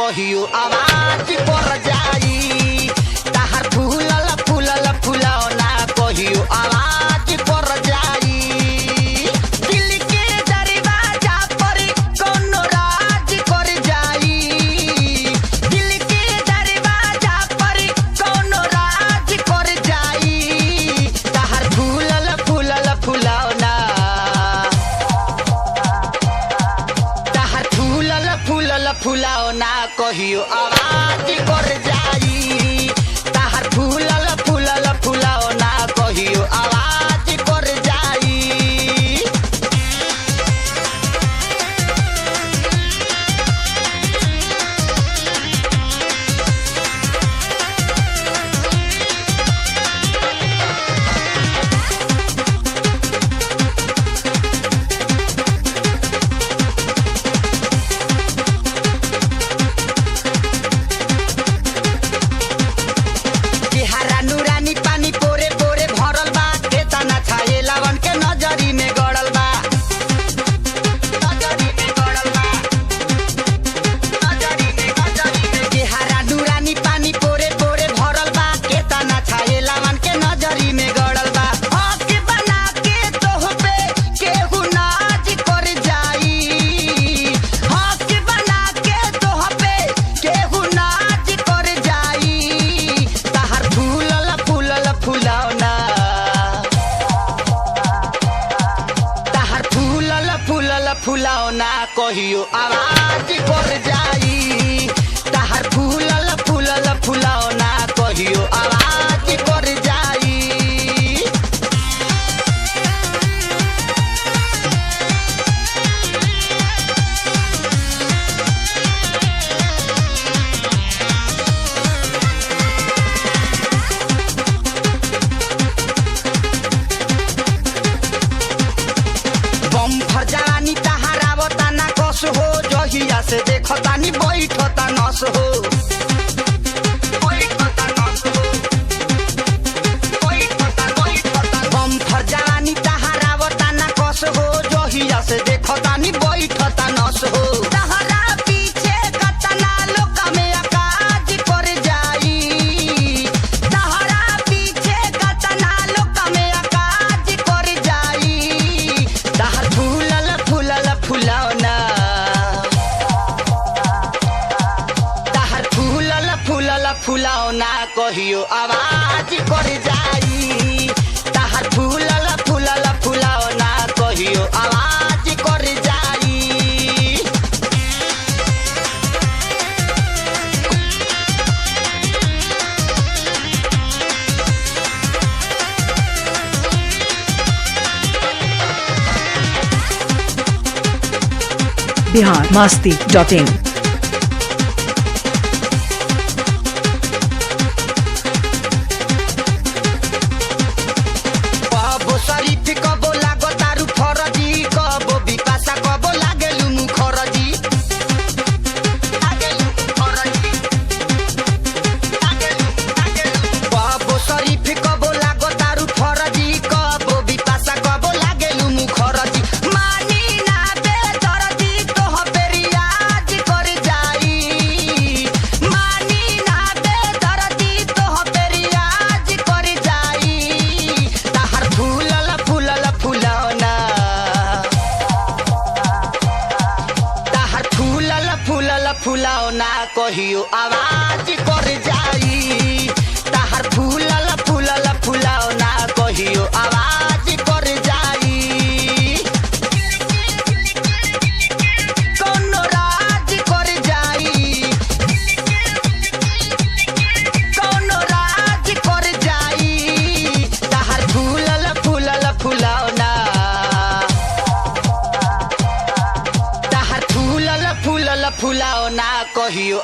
कहियो आवाज पर जाई। ताहर फूलल फूलल फुलौना कहियो आवाज पर जाई। दिल के दरवाजा पर कोनो राज कर जाई। दिल के दरवाजा पर कोनो राज कर जाई। ताहर फूलल फूलल फुलौना फुलौना कहियो आवाज कर जाई। ताहर फूलल फूलल फुलौना कहियो आवाज कर जाई। फुलौना कहियो आवाज कर जाई। ताहर फूलल फूलल फुलौना कहियो आवाज कर जाई। बम भर जानी हो जहिया से देखतानी बैठता नस हो। बम फर जानी तहारावता ना कस हो जहिया से देखतानी बैठता नस हो। तहरा पीछे कतना लोक में आकाज कर जाई। तहरा पीछे कतना लोक में आकाज कर जाई। तहर फूलल फूलल फुलौना फुलौना कहियो आवाज कर जाई। ताहर फूलल फूलल फुलौना कहियो आवाज कर जाई। biharmasti.in फुलौना कहियो आवाज कर जाई। ताहर फूलल फूलल फुलौना कहियो आवाज कर जाई। कोनो राज कर जाई। कोनो राज कर जाई। ताहर फूलल फूलल फुलौना फुलौना कहियो